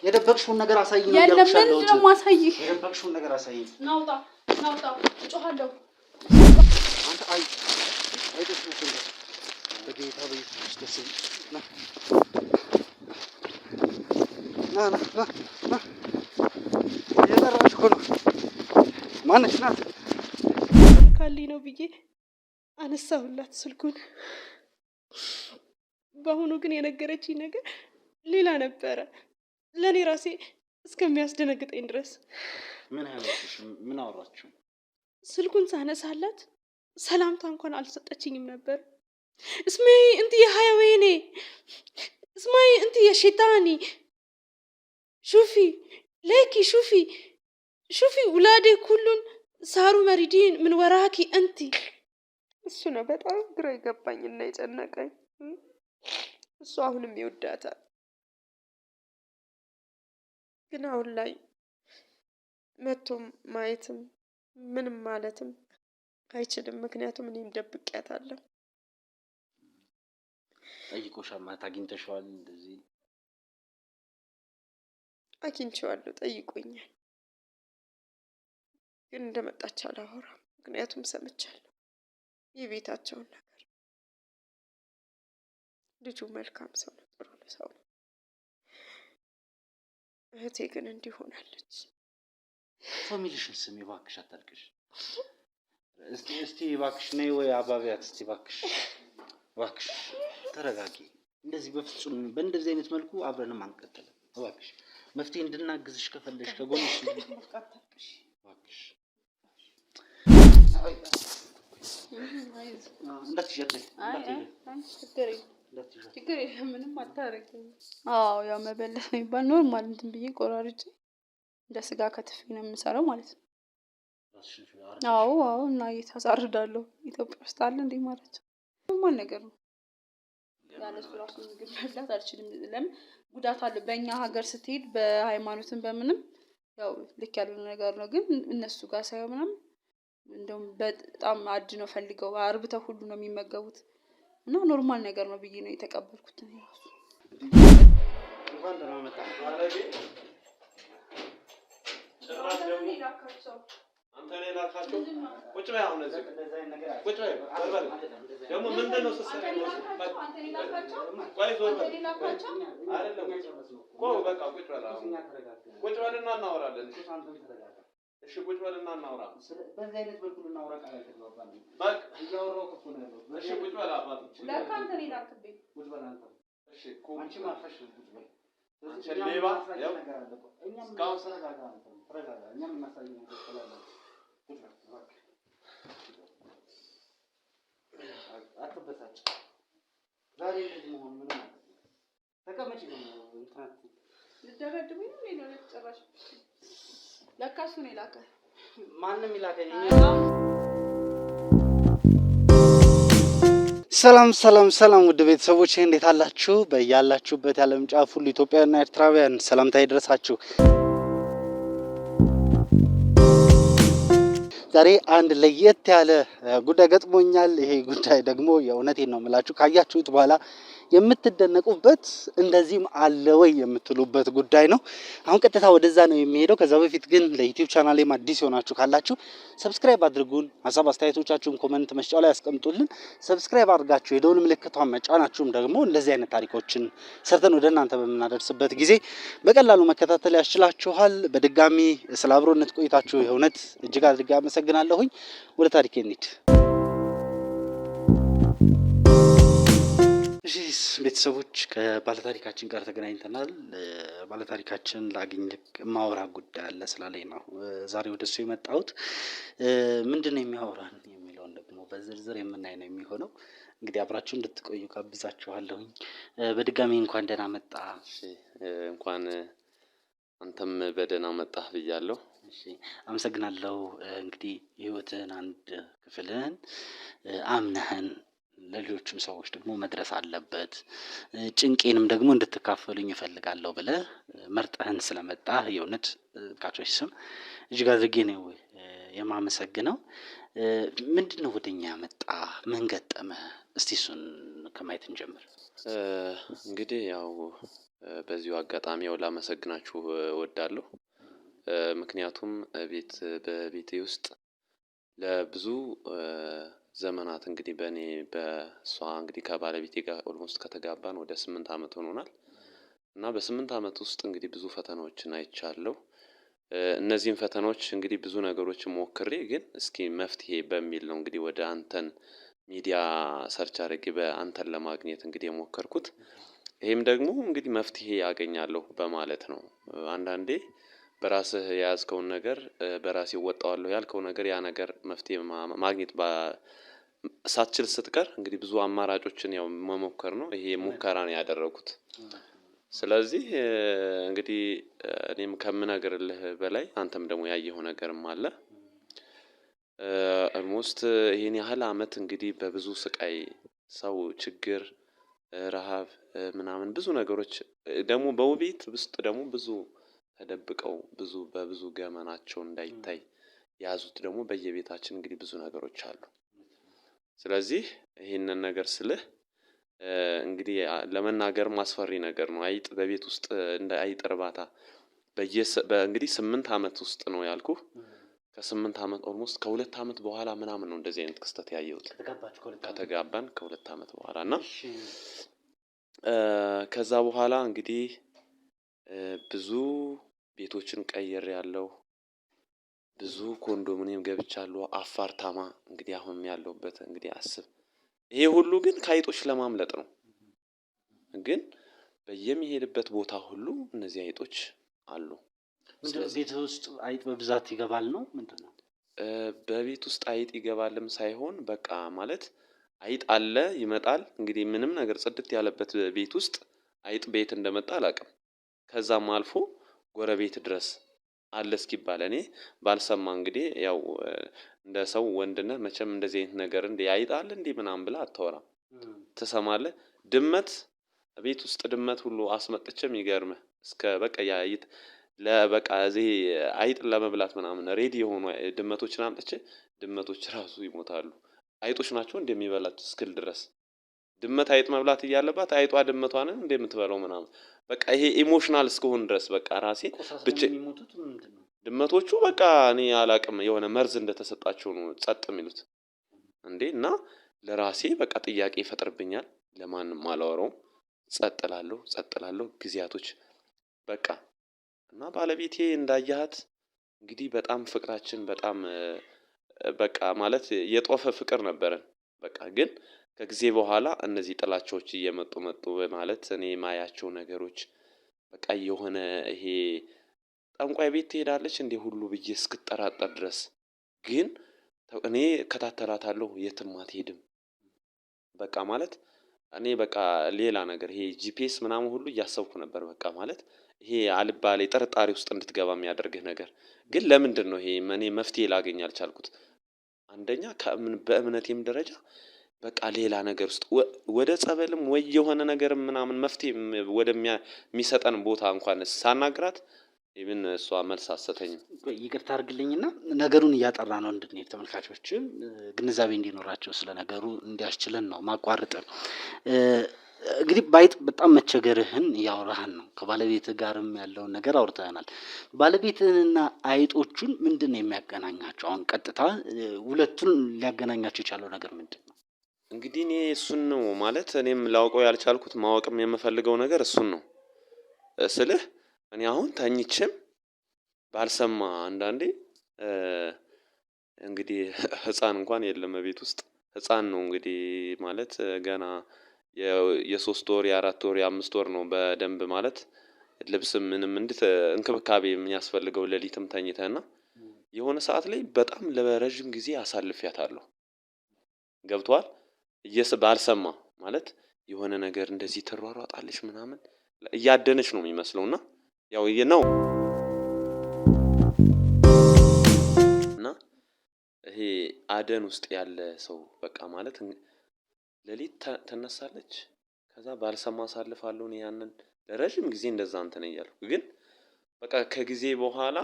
የደበቅሽውን ነገር አሳይኝ ነው ያልኩሽ። ምንድን ነው የማሳይህ? የደበቅሽውን ነገር አሳይኝ። ናውጣ እጮሃለሁ። አንተ አይደስ ነው በጌታ በኢየሱስ ክርስቶስ ና የጠራሽ እኮ ነው። ማነሽ? ናት ካሊ ነው ብዬ አነሳሁላት ስልኩን። በአሁኑ ግን የነገረችኝ ነገር ሌላ ነበረ፣ ለእኔ ራሴ እስከሚያስደነግጠኝ ድረስ። ምን አለችሽ? ምን አወራችሁ? ስልኩን ሳነሳላት ሰላምታ እንኳን አልሰጠችኝም ነበር። እስሜ እንት የሀያዌኔ اسمعي انت يا شيطاني شوفي ليكي شوفي ولادي كلهم صاروا مريضين من وراكي انت. እሱ ነው በጣም ግራ የገባኝና የጨነቀኝ። እሱ አሁንም ይወዳታል፣ ግን አሁን ላይ መቶም ማየትም ምንም ማለትም አይችልም። ምክንያቱም እኔም ደብቄያታለሁ። ጠይቆሻል ማለት አግኝተሽዋል? እንደዚህ አግኝቼዋለሁ፣ ጠይቆኛል። ግን እንደመጣች አላወራም፣ ምክንያቱም ሰምቻለሁ የቤታቸውን ነገር። ልጁ መልካም ሰው ነው፣ ጥሩ ሰው ነው። እህቴ ግን እንዲህ ሆናለች። ፋሚሊሽን ስሚ እባክሽ፣ አታልቅሽ። እስቲ እባክሽ ነይ ወይ አባቢያት። እስቲ እባክሽ ተረጋጊ። እንደዚህ በፍጹም በእንደዚህ አይነት መልኩ አብረንም አንቀጥልም። እባክሽ መፍትሄ እንድናግዝሽ ከፈለሽ ከጎንሽ እባክሽ። ችግር የለም፣ ምንም አታረግም። አዎ ያው መበለት ነው የሚባል ኖርማል እንትን ብዬ ቆራርጬ እንደ ስጋ ከትፌ ነው የምሰራው ማለት ነው። አዎ እና እየታሳርዳለሁ። ኢትዮጵያ ውስጥ አለ እንዴ ማለት ነው? ኖርማል ነገር ነው። ያለሱ ራሱ ምግብ መብላት አልችልም። ለምን ጉዳት አለ። በእኛ ሀገር ስትሄድ በሃይማኖትም በምንም ያው ልክ ያልሆነ ነገር ነው። ግን እነሱ ጋር ሳይሆን ምናምን እንደውም በጣም አድነው ፈልገው አርብተው ሁሉ ነው የሚመገቡት እና ኖርማል ነገር ነው ብዬ ነው የተቀበልኩት። እኔ ራሱ አንተ ነህ ላካቸው። ቁጭ በይ አሁን እዚህ ቁጭ በይ። ደግሞ ምንድን ነው ስትሰሪ ነው? ቆይ ዞር በል አይደለም እኮ በቃ ቁጭ በል አሁን። ቁጭ በልና እናወራለን። እሺ ቁጭ በልና እናውራ። በዚህ አይነት መልኩ እናውራ። ቃል አይተግባባን። በቃ እያወራሁ እኮ ነው ያለው። እሺ ቁጭ በል አባት። ለካ አንተ ነህ ላክብኝ። ቁጭ በል አንተ። እሺ አንቺ ማፈሽ ቁጭ በል። አንቺ ሌባ ያው እስካሁን ተረጋጋ። እኛም እናሳየው ነገር ስላለ አትበሳጭ። ዛሬ እንደዚህ መሆን ምን ማለት ነው? ተቀመጪ ነው እንትናት ልደረድብኝ ነው ሌላ ተጨራሽ። ለካ እሱ ነው የላከ። ማንም ይላከኝ። ሰላም ውድ ቤተሰቦቼ እንዴት አላችሁ? በያላችሁበት የዓለም ጫፍ ሁሉ ኢትዮጵያውያንና ኤርትራውያን ሰላምታ ይድረሳችሁ። ዛሬ አንድ ለየት ያለ ጉዳይ ገጥሞኛል። ይሄ ጉዳይ ደግሞ የእውነቴን ነው የምላችሁ ካያችሁት በኋላ የምትደነቁበት እንደዚህም አለ ወይ የምትሉበት ጉዳይ ነው። አሁን ቀጥታ ወደዛ ነው የሚሄደው። ከዛ በፊት ግን ለዩቲዩብ ቻናሌም አዲስ ሆናችሁ ካላችሁ ሰብስክራይብ አድርጉን። ሀሳብ አስተያየቶቻችሁን ኮሜንት መስጫው ላይ ያስቀምጡልን። ሰብስክራይብ አድርጋችሁ የደወል ምልክቷን መጫናችሁም ደግሞ እንደዚህ አይነት ታሪኮችን ሰርተን ወደ እናንተ በምናደርስበት ጊዜ በቀላሉ መከታተል ያስችላችኋል። በድጋሚ ስለ አብሮነት ቆይታችሁ የእውነት እጅግ አድርጌ አመሰግናለሁኝ። ወደ ታሪኬ እንሂድ። እሺ ቤተሰቦች ከባለታሪካችን ጋር ተገናኝተናል። ባለታሪካችን ላግኝክ ማውራ ጉዳይ አለ ስላለኝ ነው ዛሬ ወደሱ የመጣሁት። ምንድነው የሚያወራን የሚለውን ደግሞ በዝርዝር የምናይ ነው የሚሆነው። እንግዲህ አብራችሁ እንድትቆዩ ጋብዛችኋለሁ። በድጋሚ እንኳን ደህና መጣ። እንኳን አንተም በደህና መጣህ ብያለሁ። እሺ አመሰግናለሁ። እንግዲህ ህይወትን አንድ ክፍልን አምነህን ለሌሎችም ሰዎች ደግሞ መድረስ አለበት፣ ጭንቄንም ደግሞ እንድትካፈሉኝ እፈልጋለሁ ብለህ መርጠህን ስለመጣህ የእውነት ካቶች ስም እጅግ አድርጌ ነው የማመሰግነው። ምንድነው ወደኛ መጣ? ምን ገጠመ? እስቲ እሱን ከማየት እንጀምር። እንግዲህ ያው በዚሁ አጋጣሚ ያው ላመሰግናችሁ እወዳለሁ። ምክንያቱም በቤቴ ውስጥ ለብዙ ዘመናት እንግዲህ በእሷ እንግዲህ ከባለቤቴ ጋር ኦልሞስት ከተጋባን ወደ 8 አመት ሆኖናል። እና በ8 አመት ውስጥ እንግዲህ ብዙ ፈተናዎችን አይቻለሁ። እነዚህን ፈተናዎች እንግዲህ ብዙ ነገሮችን ሞክሬ ግን እስኪ መፍትሄ በሚል ነው እንግዲህ ወደ አንተን ሚዲያ ሰርች አድርጌ በአንተን ለማግኘት እንግዲህ የሞከርኩት። ይሄም ደግሞ እንግዲህ መፍትሄ አገኛለሁ በማለት ነው። አንዳንዴ በራስህ የያዝከውን ነገር በራሴ እወጣዋለሁ ያልከው ነገር ያ ነገር መፍትሄ ማግኘት ሳትችል ስትቀር እንግዲህ ብዙ አማራጮችን ያው መሞከር ነው። ይሄ ሙከራ ነው ያደረኩት። ስለዚህ እንግዲህ እኔም ከምነግርልህ በላይ አንተም ደግሞ ያየኸው ነገርም አለ። ኦልሞስት ይሄን ያህል አመት እንግዲህ በብዙ ስቃይ ሰው ችግር ረሃብ ምናምን ብዙ ነገሮች ደግሞ በውቤት ውስጥ ደግሞ ብዙ ተደብቀው በብዙ ገመናቸው እንዳይታይ ያዙት ደግሞ በየቤታችን እንግዲህ ብዙ ነገሮች አሉ። ስለዚህ ይሄንን ነገር ስልህ እንግዲህ ለመናገር ማስፈሪ ነገር ነው። አይጥ በቤት ውስጥ እንደ አይጥ እርባታ እንግዲህ 8 አመት ውስጥ ነው ያልኩህ። ከ8 አመት ኦልሞስት ከ2 አመት በኋላ ምናምን ነው እንደዚህ አይነት ክስተት ያየሁት። ከተጋባን ከ2 አመት በኋላ እና ከዛ በኋላ እንግዲህ ብዙ ቤቶችን ቀይሬያለሁ። ብዙ ኮንዶሚኒየም ገብቻለሁ። አፋርታማ እንግዲህ አሁን ያለሁበት እንግዲህ አስብ። ይሄ ሁሉ ግን ከአይጦች ለማምለጥ ነው። ግን በየሚሄድበት ቦታ ሁሉ እነዚህ አይጦች አሉ። ምንድነው ቤት ውስጥ አይጥ በብዛት ይገባል ነው ምንድነው? በቤት ውስጥ አይጥ ይገባልም ሳይሆን በቃ ማለት አይጥ አለ ይመጣል። እንግዲህ ምንም ነገር ጽድት ያለበት ቤት ውስጥ አይጥ ቤት እንደመጣ አላውቅም። ከዛም አልፎ ጎረቤት ድረስ አለ እስኪባል እኔ ባልሰማ እንግዲህ ያው እንደ ሰው ወንድነህ መቼም እንደዚህ አይነት ነገር እንደ አይጥ አለ እንዴ ምናምን ብለህ አታወራም። ትሰማለህ? ድመት ቤት ውስጥ ድመት ሁሉ አስመጥቼም ይገርምህ እስከ በቃ ያይጥ ለበቃ እዚህ አይጥ ለመብላት ምናምን ሬዲ የሆኑ ድመቶችን አምጥቼ ድመቶች ራሱ ይሞታሉ። አይጦች ናቸው እንደሚበላት እስክል ድረስ ድመት አይጥ መብላት እያለባት አይጧ ድመቷን እንደምትበላው ምናምን በቃ ይሄ ኢሞሽናል እስከሆነ ድረስ በቃ ራሴ ብቻ ድመቶቹ በቃ እኔ አላቅም የሆነ መርዝ እንደተሰጣቸው ነው ጸጥ የሚሉት እንዴ። እና ለራሴ በቃ ጥያቄ ይፈጥርብኛል። ለማንም አላወራውም። ጸጥ እላለሁ ጊዜያቶች በቃ እና ባለቤቴ እንዳያት እንግዲህ በጣም ፍቅራችን በጣም በቃ ማለት የጦፈ ፍቅር ነበረን። በቃ ግን ከጊዜ በኋላ እነዚህ ጥላቻዎች እየመጡ ማለት እኔ ማያቸው ነገሮች በቃ የሆነ ይሄ ጠንቋይ ቤት ትሄዳለች እንዴ ሁሉ ብዬ እስክጠራጠር ድረስ ግን እኔ እከታተላታለሁ የትም አትሄድም። በቃ ማለት እኔ በቃ ሌላ ነገር ይሄ ጂፒኤስ ምናምን ሁሉ እያሰብኩ ነበር። በቃ ማለት ይሄ አልባሌ ጥርጣሬ ውስጥ እንድትገባ የሚያደርግህ ነገር ግን ለምንድነው ይሄ እኔ መፍትሄ ላገኝ አልቻልኩት? አንደኛ በእምነቴም ደረጃ በቃ ሌላ ነገር ውስጥ ወደ ጸበልም ወይ የሆነ ነገር ምናምን መፍትሄ ወደሚሰጠን ቦታ እንኳን ሳናግራት ኢቭን እሷ መልስ አትሰጠኝም። ይቅርታ አድርግልኝና ነገሩን እያጠራ ነው እንድንሄድ ተመልካቾችም ግንዛቤ እንዲኖራቸው ስለ ነገሩ እንዲያስችለን ነው ማቋረጥ። እንግዲህ ባይጥ በጣም መቸገርህን እያወራህን ነው። ከባለቤትህ ጋርም ያለውን ነገር አውርተናል። ባለቤትህንና አይጦቹን ምንድን ነው የሚያገናኛቸው? አሁን ቀጥታ ሁለቱን ሊያገናኛቸው የቻለው ነገር ምንድን ነው? እንግዲህ እኔ እሱን ነው ማለት እኔም ላውቀው ያልቻልኩት ማወቅም የምፈልገው ነገር እሱን ነው ስልህ እኔ አሁን ተኝቼም ባልሰማ አንዳንዴ እንግዲህ ህፃን እንኳን የለም ቤት ውስጥ ህፃን ነው እንግዲህ ማለት ገና የ3 ወር የ4 ወር የ5 ወር ነው በደንብ ማለት ልብስም ምንም እንክብካቤ የሚያስፈልገው ሌሊትም ተኝተህና የሆነ ሰዓት ላይ በጣም ለረጅም ጊዜ አሳልፊያታለሁ። ገብቷል? ባልሰማ ማለት የሆነ ነገር እንደዚህ ትሯሯጣለች ምናምን እያደነች ነው የሚመስለውና ያው ነው እና ይሄ አደን ውስጥ ያለ ሰው በቃ ማለት ሌሊት ትነሳለች። ከዛ ባልሰማ አሳልፋለሁ እኔ ያንን ለረጅም ጊዜ እንደዛ እንትን እያልኩ ግን በቃ ከጊዜ በኋላ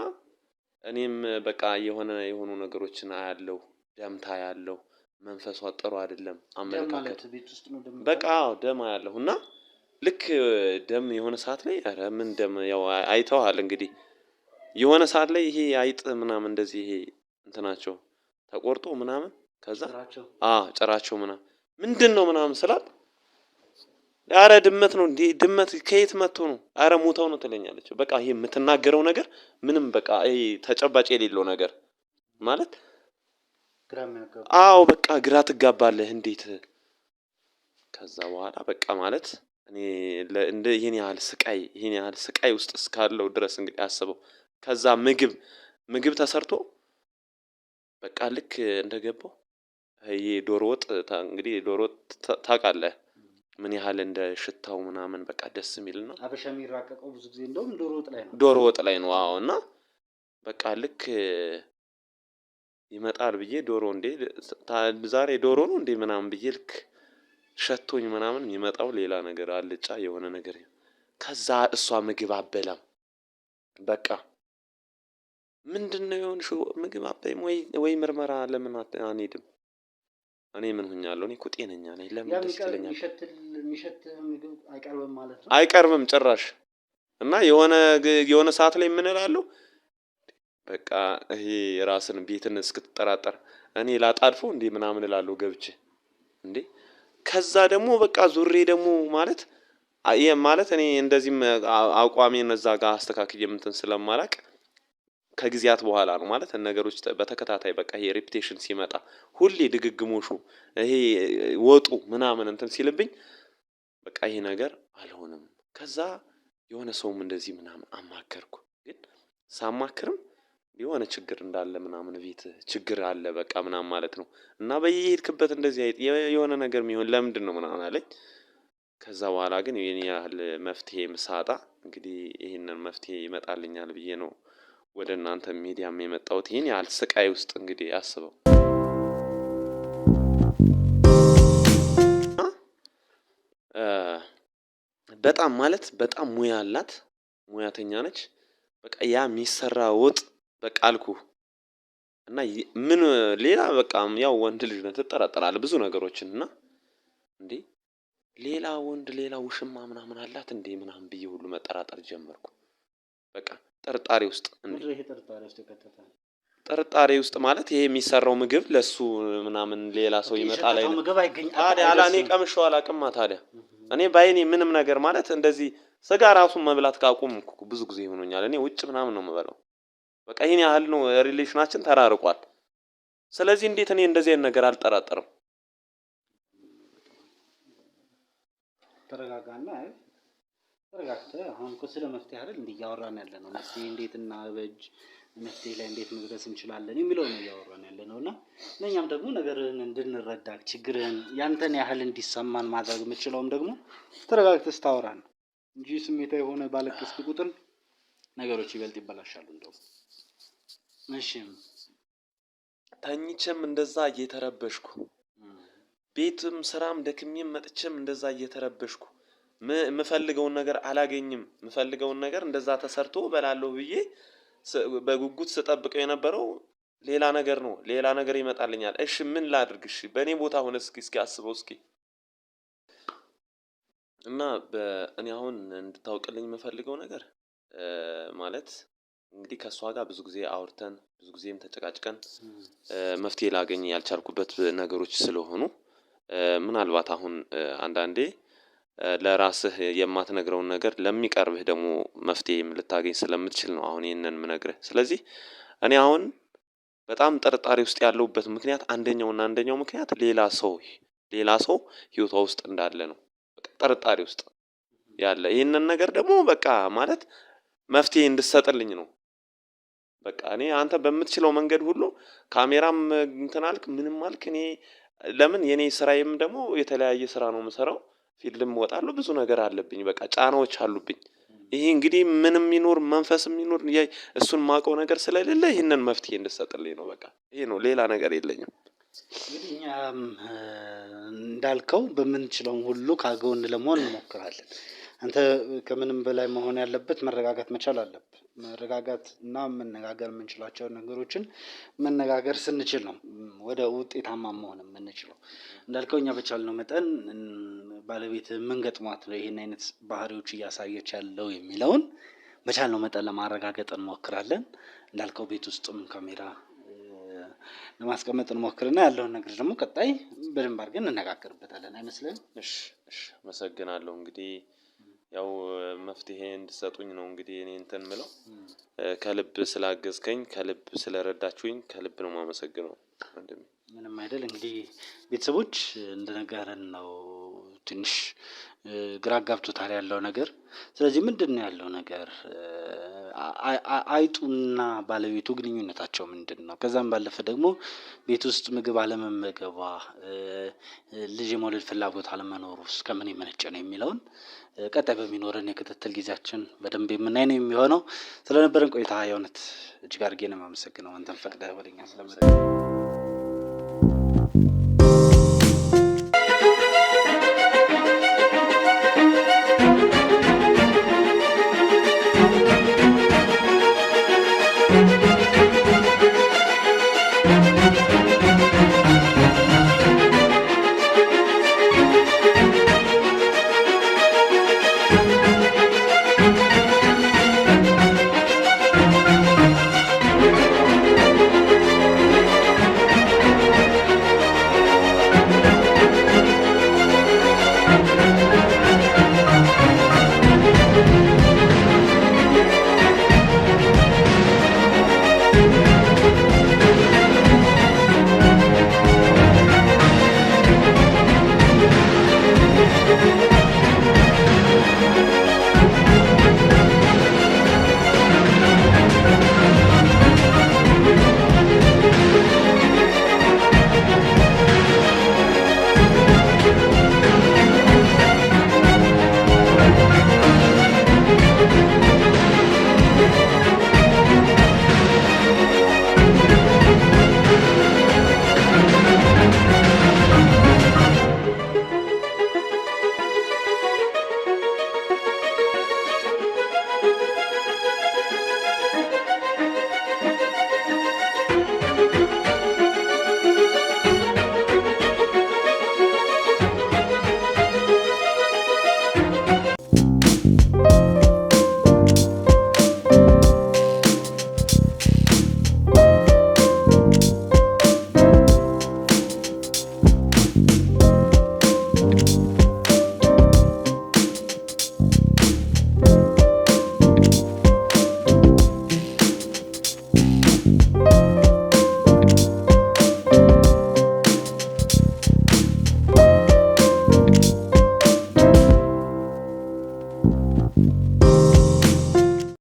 እኔም በቃ የሆኑ ነገሮችን አያለሁ። ደምታ ያለው መንፈሷ ጥሩ አይደለም። አመለካከት ቤት ውስጥ ነው በቃ ደማ ያለሁ እና ልክ ደም የሆነ ሰዓት ላይ ኧረ ምን ደም ያው አይተዋል እንግዲህ የሆነ ሰዓት ላይ ይሄ አይጥ ምናምን እንደዚህ ይሄ እንትናቸው ተቆርጦ ምናምን ከዛ ጭራቸው ምናምን ምንድነው ምናምን ስላት ኧረ ድመት ነው እንዴ ድመት ከየት መጥቶ ነው ኧረ ሞተው ነው ትለኛለች። በቃ ይሄ የምትናገረው ነገር ምንም በቃ ይሄ ተጨባጭ የሌለው ነገር ማለት አዎ በቃ ግራ ትጋባለህ እንዴት። ከዛ በኋላ በቃ ማለት እኔ እንደ ይሄን ያህል ስቃይ ውስጥ እስካለው ድረስ እንግዲህ አስበው። ከዛ ምግብ ተሰርቶ በቃ ልክ እንደገባው ይሄ ዶሮ ወጥ እንግዲህ ዶሮ ወጥ ታውቃለህ ምን ያህል እንደ ሽታው ምናምን በቃ ደስ የሚል ነው። አበሻ የሚራቀቀው ብዙ ጊዜ እንደውም ዶሮ ወጥ ላይ ነው። አዎ እና በቃ ልክ ይመጣል ብዬ ዶሮ እንዴ ዛሬ ዶሮ ነው እንዴ ምናምን ብዬ ልክ ሸቶኝ ምናምን የሚመጣው ሌላ ነገር አልጫ የሆነ ነገር ከዛ እሷ ምግብ አበላም በቃ ምንድነው የሆንሽው ምግብ አበይም ወይ ምርመራ ለምን አንሄድም? እኔ ምን ሆኛለሁ? እኔ እኮ ጤነኛ ነኝ። ለምን ደስ ይለኛል? የሚሸት ምግብ አይቀርብም ማለት ነው። አይቀርብም ጭራሽ። እና የሆነ ሰዓት ላይ ምን እላለሁ በቃ ይሄ ራስን ቤትን እስክትጠራጠር እኔ ላጣድፎ እንዴ ምናምን እላለሁ ገብቼ እንዴ። ከዛ ደግሞ በቃ ዙሬ ደግሞ ማለት እኔ እንደዚህም አቋሜን እዛ ጋር አስተካክዬ እንትን ስለማላቅ ከጊዜያት በኋላ ነው ማለት ነገሮች በተከታታይ በቃ ይሄ ሪፒቴሽን ሲመጣ ሁሌ ድግግሞሹ ይሄ ወጡ ምናምን እንትን ሲልብኝ በቃ ይሄ ነገር አልሆነም። ከዛ የሆነ ሰውም እንደዚህ ምናምን አማከርኩ። ግን ሳማክርም የሆነ ችግር እንዳለ ምናምን ቤት ችግር አለ በቃ ምናምን ማለት ነው። እና በየሄድክበት እንደዚህ የሆነ ነገር የሚሆን ለምንድን ነው ምናምን አለኝ። ከዛ በኋላ ግን የኔ ያህል መፍትሄ ምሳጣ እንግዲህ ይሄንን መፍትሄ ይመጣልኛል ብዬ ነው ወደ እናንተ ሚዲያም የመጣሁት። ይሄን ያህል ስቃይ ውስጥ እንግዲህ አስበው በጣም ማለት በጣም ሙያ አላት፣ ሙያተኛ ነች። በቃ ያ የሚሰራ ወጥ በቃ አልኩህ እና ምን ሌላ በቃ ያው ወንድ ልጅ ነው ትጠራጠራለህ ብዙ ነገሮችን እና እንዴ ሌላ ወንድ ሌላ ውሽማ ምናምን አላት እንዴ ምናምን ብዬ ሁሉ መጠራጠር ጀመርኩ። በቃ ጥርጣሬ ውስጥ ጥርጣሬ ውስጥ ማለት ይሄ የሚሰራው ምግብ ለሱ ምናምን ሌላ ሰው ይመጣል አይደል? ታዲያ እኔ ቀምሼው አላውቅም። ታዲያ እኔ ባይኔ ምንም ነገር ማለት እንደዚህ ስጋ ራሱን መብላት ካቆምኩ ብዙ ጊዜ ሆኖኛል። እኔ ውጭ ምናምን ነው የምበላው። በቃ ይሄን ያህል ነው ሪሌሽናችን ተራርቋል። ስለዚህ እንዴት እኔ እንደዚህ አይነት ነገር አልጠራጠርም? ተረጋጋና ተረጋግተህ አሁን እኮ ስለ መፍትሄ አይደል እንዴ እያወራን ያለ ነው። መፍትሄ እንዴት እናበጅ መፍትሄ ላይ እንዴት መድረስ እንችላለን የሚለው ነው እያወራን ያለ ነውና ለኛም ደግሞ ነገርን እንድንረዳ ችግርን ያንተን ያህል እንዲሰማን ማድረግ የምችለውም ደግሞ ተረጋግተህ ስታወራ ነው እንጂ ስሜታዊ የሆነ ባለቀስክ ቁጥር ነገሮች ይበልጥ ይበላሻሉ። እንደው እሺ ተኝቼም እንደዛ እየተረበሽኩ ቤትም ስራም ደክሜም መጥቼም እንደዛ እየተረበሽኩ የምፈልገውን ነገር አላገኝም። የምፈልገውን ነገር እንደዛ ተሰርቶ በላለሁ ብዬ በጉጉት ስጠብቀው የነበረው ሌላ ነገር ነው። ሌላ ነገር ይመጣልኛል። እሺ ምን ላድርግ? እሺ በእኔ ቦታ ሆነ እስኪ አስበው እስኪ። እና እኔ አሁን እንድታውቅልኝ የምፈልገው ነገር ማለት እንግዲህ ከሷ ጋር ብዙ ጊዜ አውርተን ብዙ ጊዜም ተጨቃጭቀን መፍትሄ ላገኝ ያልቻልኩበት ነገሮች ስለሆኑ ምናልባት አሁን አንዳንዴ ለራስህ የማትነግረውን ነገር ለሚቀርብህ ደግሞ መፍትሄም ልታገኝ ስለምትችል ነው አሁን ይሄንን የምነግርህ። ስለዚህ እኔ አሁን በጣም ጥርጣሬ ውስጥ ያለሁበት ምክንያት አንደኛው ምክንያት ሌላ ሰው ህይወቷ ውስጥ እንዳለ ነው። በቃ ጥርጣሬ ውስጥ ያለ ይሄንን ነገር ደግሞ በቃ ማለት መፍትሄ እንድትሰጥልኝ ነው። በቃ እኔ አንተ በምትችለው መንገድ ሁሉ ካሜራም እንትን አልክ ምንም አልክ እኔ ለምን የኔ ስራዬም ደግሞ የተለያየ ስራ ነው የምሰራው። ፊልድም እወጣለሁ ብዙ ነገር አለብኝ። በቃ ጫናዎች አሉብኝ። ይሄ እንግዲህ ምንም ይኖር መንፈስም ይኖር እሱን ማውቀው ነገር ስለሌለ ይሄንን መፍትሄ እንድትሰጥልኝ ነው። በቃ ይሄ ነው፣ ሌላ ነገር የለኝም። እንግዲህ እኛም እንዳልከው በምንችለው ሁሉ ካጎን ለመሆን እንሞክራለን። አንተ ከምንም በላይ መሆን ያለበት መረጋጋት መቻል አለብህ። መረጋጋት እና መነጋገር የምንችላቸው ነገሮችን መነጋገር ስንችል ነው ወደ ውጤታማ መሆን የምንችለው። እንዳልከው እኛ በቻልነው መጠን ባለቤት ምን ገጥሟት ነው ይሄን አይነት ባህሪዎች እያሳየች ያለው የሚለውን በቻልነው መጠን ለማረጋገጥ እንሞክራለን። እንዳልከው ቤት ውስጥም ካሜራ ለማስቀመጥ እንሞክርና ያለውን ነገር ደግሞ ቀጣይ በደንብ አድርገን እንነጋገርበታለን። አይመስልም? እሺ አመሰግናለሁ። እንግዲህ ያው መፍትሄ እንድትሰጡኝ ነው እንግዲህ እኔ እንትን ምለው። ከልብ ስላገዝከኝ፣ ከልብ ስለረዳችሁኝ ከልብ ነው የማመሰግነው ወንድሜ። ምንም አይደል። እንግዲህ ቤተሰቦች እንደነገረን ነው ትንሽ ግራ ጋብቶታል ያለው ነገር። ስለዚህ ምንድነው ያለው ነገር? አይጡና ባለቤቱ ግንኙነታቸው ምንድነው? ከዛም ባለፈ ደግሞ ቤት ውስጥ ምግብ አለመመገቧ፣ ልጅ የመውለድ ፍላጎት አለመኖሩ እስከምን የመነጨ ነው የሚለውን ቀጣይ በሚኖረን የክትትል ጊዜያችን በደንብ የምናይ ነው የሚሆነው። ስለነበረን ቆይታ የእውነት እጅግ አድርጌ ነው የማመሰግነው አንተን ፈቅደህ ወደኛ ስለመጣ።